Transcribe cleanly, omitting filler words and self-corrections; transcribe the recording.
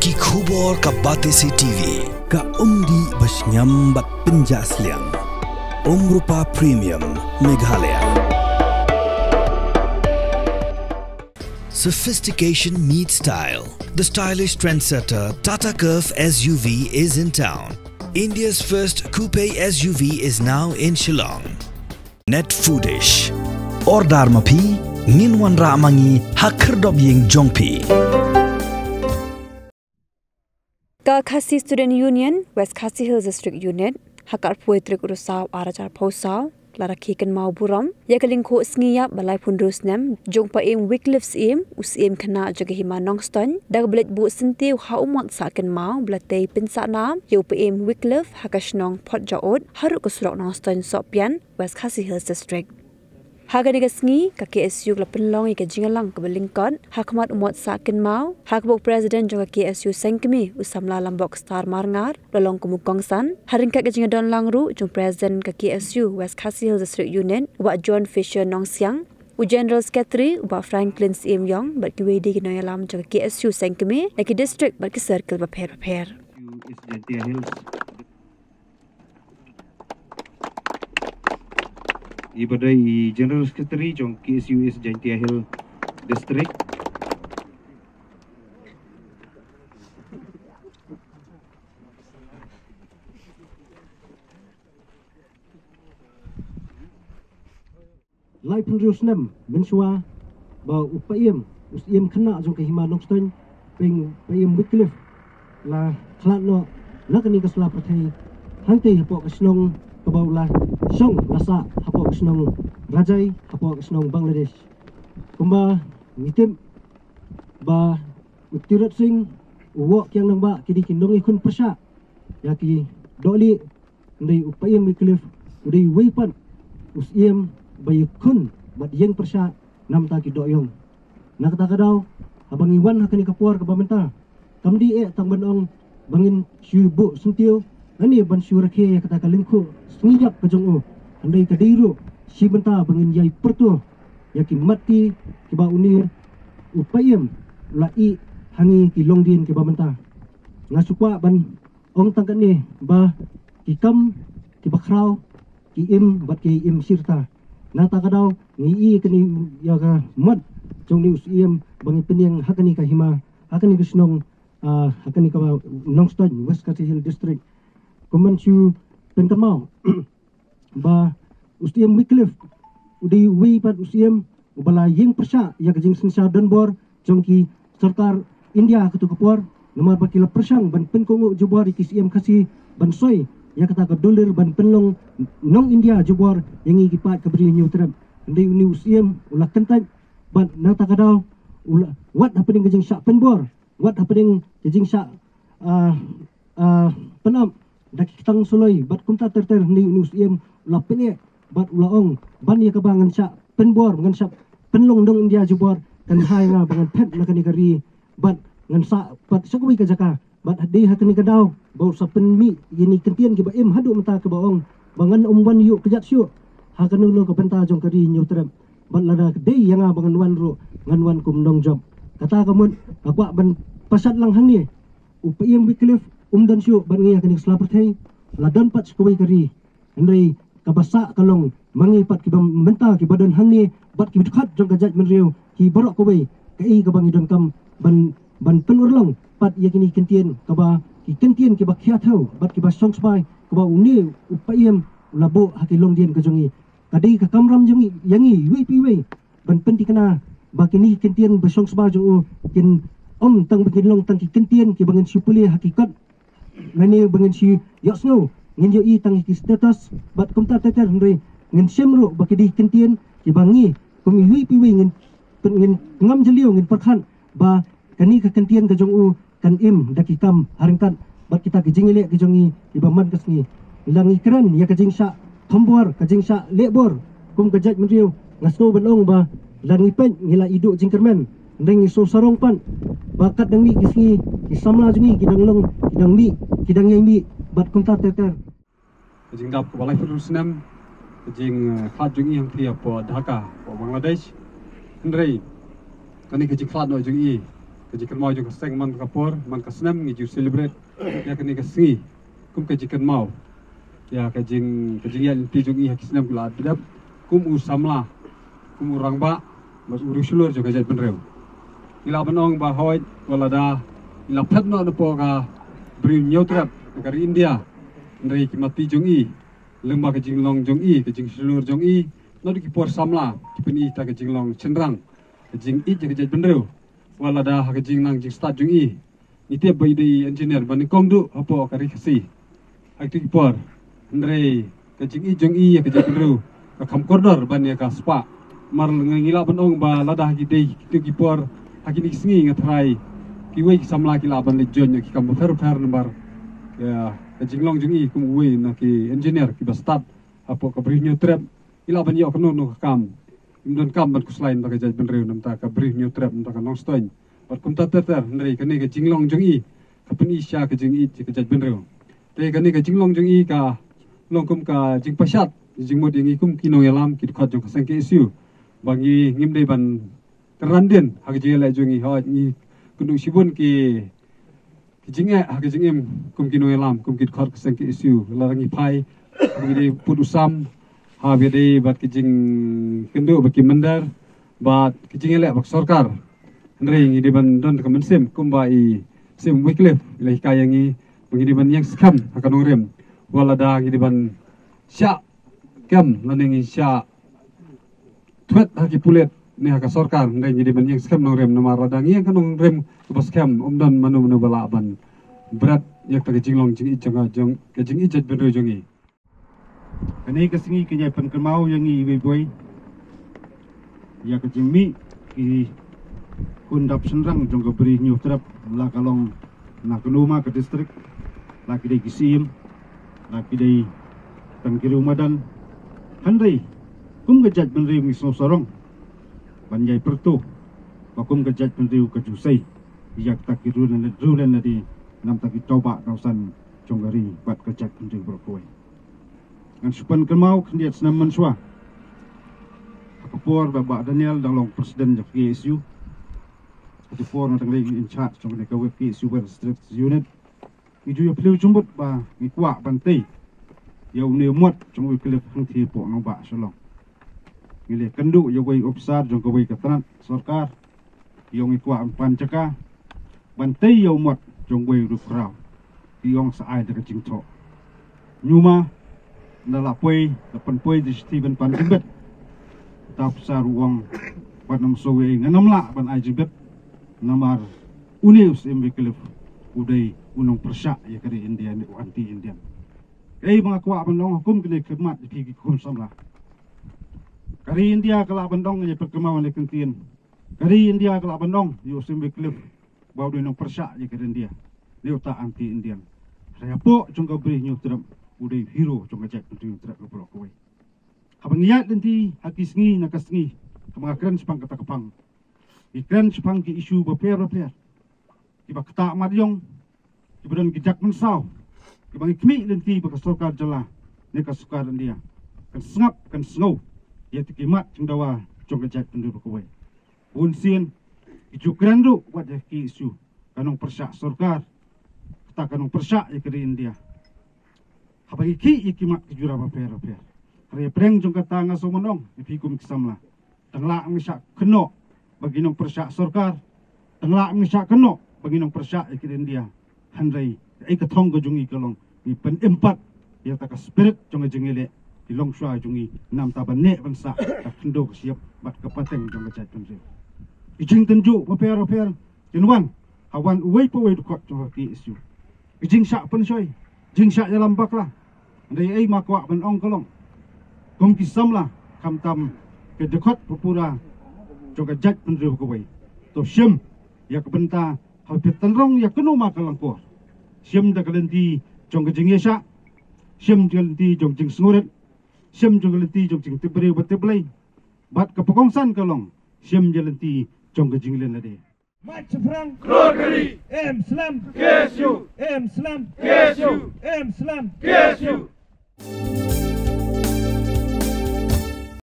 ki khubor ka Batesi TV ka umdi basnyambat penjaslian Umrupa Premium Meghalaya. Sophistication meets style. The stylish trendsetter Tata Curve SUV is in town. India's first coupe SUV is now in Shillong. Net Foodish. Ordar mapi nginwan ramangi hakerdob ying jongpi. Ka Khasi Student Union, West Khasi Hills District Unit, hakar puitrik urusaw arajar pausaw, larakikan mau buram, yakalingko sngiya balai pundrusnem, jong pa im Wycliffe im, usim kana jagahima nongston, dagblet bu sentiu haumak saken mau, blatay pinsana, yo pa im Wycliffe hakashnong pot jaot, haruk kusurok nongston sopyan, West Khasi Hills District. Hagani kasngi ka KSU la penlong ika jingalang ka balingkon hakmat umot sakin mau hakbok president jong KSU sengkemi usamla lambok star marngar lolong kumukongsan haring ka jingadon langru jong president ka KSU West Khasi Hills District Unit wa John Fisher Nongsiang u General Secretary wa Franklin Sim Yong bat kiwedi ginoyalam jong KSU sengkemi laki district bat ki circle ba pher Ibadai General Secretary jong KSUS Jaintia Hill District. Lai penrusnem mensua ba upayem usim kena jong kahima nongston peng payem Wycliffe la khlano nakani kasla prathai hangte hapok kasnong kabaulah song lasa hapok kasnong rajai hapok kasnong Bangladesh kumba ngitim ba utirat sing uwak yang namba kidi kindong ikun persya yaki doli ndai upayem Wycliffe udai weipan usiem bayukun bat yang persya nam ta ki doyong nak ta kadau abang iwan hakani kapuar ka bamenta kamdi tang banong bangin syubu sentiu ani ban syurakhe kata kalingku sengijap ke jong andai kadiru si benta bangin yai pertu yaki mati kiba uni upayem lai hangi ki longdin kiba benta ngasukwa ban ong tangkan ni ba kikam kiba krau ki im bat ki im sirta nata kadau ngi kini ya ka mat jong ni usiem bangi penyang hakani ka hima hakani kisnong hakani ka nongston West Khasi Hill District Kumansu pentamau ba usiem Wycliffe udi wi pat usiem ubala yeng persya ya kajing sensa donbor jongki sarkar India ketu kapur nomor bakila persang ban penkongo jubor ikisiem kasi ban soy ya kata ka dolar ban penlong nong India jubor yang ikipat ka beri new trap ndai uni usiem ulah kentan ban nata kadau ulah what happening kajing syak penbor what happening kajing syak penam dak kitang suloi bat kumta terter ni usiem la pene bat ulaong ban ya kabangan syak penbor ngan syak penlong dong India jubor kan hai nga bangan pet nakani kari bat ngan sa bat sakwi ka jaka bat hadi hakani kadau bau sa penmi ini kentian ki ba em hadu mata ke baong bangan umwan yu kejat syu hakanu no ka benta jong kari nyutrem bat lada dei yang bangan wan ro ngan wan kum dong job kata kamun akwa ban pasat lang hang ni upayem Wycliffe dan syu ban ngi hakani slaperthai ladan pat sakwi kari andai kabasa kalong mangi pat ki benta ki badan hang ni bat ki dekat jong kajat menriu ki barok kowe kai ka bang idon kam ban penurlong pat yakini kentien kaba ki kentien ki bakhiat hau bat ki basong spai kaba uni upayem labo hakilong dien ka jongi kadai ka kamram jongi yangi wi piwe ban penti kana bakini kentien basong spai jong kin tang bagin long tang ki kentien ki bangan supuli hakikat ngani bangan si yosno ngin yo i tang ki status bat kumta teter ndre ngin semro bakidi kentien ki bangi kumi wi piwe ngin ngam jeliu ngin perkhan ba kani ka kentien ka jong kan im daki kam haringkan bat kita ke jingile ke jongi ibaman kasni langi keren ya ka jingsha thombor ka jingsha lebor kum ka jaj menriu ngasno belong ba langi pen ngila iduk jingkermen ndeng iso sarong pan bakat dang mi kisni kisamla jungi kidang long kidang mi kidang yang mi bat kunta teter jing dap ko balai furusnam jing khat jungi yang thia po Dhaka po Bangladesh ndrei kani ke jing khat no jungi kejikan mau juga seng man kapor man kasnam ngiju celebrate ya kini kesengi kum kejikan mau ya kejing ya inti jungi hakisnam kula adab kum usamla kum urang ba mas urusulur juga jat benreu ila benong ba hoy walada ila phatno no poga bri nyautrap negara India ndai kimati jungi lemba kejing long jungi kejing sulur jungi no di por samla kipeni ta kejing long cendrang kejing i jat benreu walada hakajing nang jing start jung i niti bai dei engineer ban kong du apo kari khasi hakti por ndre kajing i jung i ka jabru ka kham corner ban ya ka spa mar ngila ban ong ba lada hagi dei ki por hakini singi ngathrai ki wei samla ki la ban le jon ki kam fer number ya kajing long jung i kum wei na ki engineer ki ba start apo ka bri new trap ila ban yo kono no kam Imdan kam ban kuslain ta kajaj benreu nam ta ka bri new trap nam ta ka nong stoin bat kum ta ter ndrei kane ka jinglong jung i ka pen i sha ka jing i ka kajaj benreu te kane ka jinglong jung i ka long kum ka jing pasat jing mod yang i kum kinong yalam ki khat jong ka sang ke isu bangi ngim dei ban teranden ha ka jing la jung i ha ni kundu sibun ki jing e ha ka jing em kum kinong yalam kum ki khat ka sang ke isu larangi pai bangi dei pudusam ha bede bat kijing kendo baki mandar bat kijing elek bak sarkar ndrei ngi ban don ka mensem kumba i sem wiklef lai kayangi ngi ban yang skam akan rem wala da ngi ban sya kam laneng sya twet haki pulet ne haka sarkar ndrei ngi ban yang skam nong rem nama radang yang kanong rem ka skam dan manu bala ban berat yak ta kijing long jing i jong kijing i jat ben ro jongi Kani kesengi kenyai penkemau yang i boy ya kejimi ki kundap senrang jong beri new trap la kalong na kenuma ke distrik la kidai kisim la kidai tangkiru madan handai kum gejat benri mi sorong banjai pertu kum gejat benri ke jusai yak takirulan rulan di nam taki coba kawasan jonggari bat gejat benri berkoi Ang supan kemau kendiat senam mensua. Kapor Bapak Daniel dalam presiden of KSU. Kapor natang lagi in charge trong neka web KSU District Unit. Iju ya peliu jumbut ba ngikwa bantai. Ya uni muat trong web kelep hangti po ng ba salong. Ngile kendu ya wei officer trong kawei katran sarkar. Yung ngikwa ang pancaka. Bantai ya muat trong wei rukrau. Yung sa ay daga jingto. Nyuma nala poi lapan poi di Steven pan jimbet tap sa ruang panam sowe nganamla ban ai jimbet namar unius imbekelef udai unong persa ya kari Indian anti Indian mga kwa bandong hukum kini kemat di hukum samla kari India kala bandong ya perkemauan lekentien kari India kala bandong yo imbekelef bau unong persa ya kari India leuta anti Indian saya po jongga beri nyu terap udai hero jong ngajak untuk terak ke pulau Kuwait. Habang iyat nanti hati sengi nakasengi kemangakran sepang kata kepang. Ikran sepang ki isu berper. Tiba ketak maryong, tiba dan gejak mensau. Tiba ikmi nanti berkasokar jelah neka sukar dia. Kan sengap kan sengau. Ia tikimat cendawa jong ngajak untuk Kuwait. Unsien ijukran du buat ki isu kanong persyak sorkar. Ketak kanong persyak ya kiri India. Habang iki ikimak kejura baper. Kaya preng jong kata ngaso monong ipikum kisamla. Tangla misyak keno bagi nong persyak sorkar. Tangla misyak keno bagi nong persyak ikirin dia. Handai ai katong ko jungi kalong ipen empat ya taka spirit jong jengile di longsua jungi nam taban ne bangsa tak kendo siap bat kapateng jong kacai tunse. Ijing tenju baper tinwan hawan uwei po wei dukot jong ki isu. Ijing syak pensoi jing syak dalam baklah dari ai makwa ban ong kolong kum kisamla kam tam ke dekat pupura joga jat pendri ko wei to syem ya kebenta habit tenrong ya kenu makalangko syem da kalenti jong jing yesa syem kalenti jong jing snguret syem jong kalenti jong jing tibre beteblai bat kepokongsan kolong syem kalenti jong jing len ade Mat seberang keluar dari Islam KSU Islam KSU Islam KSU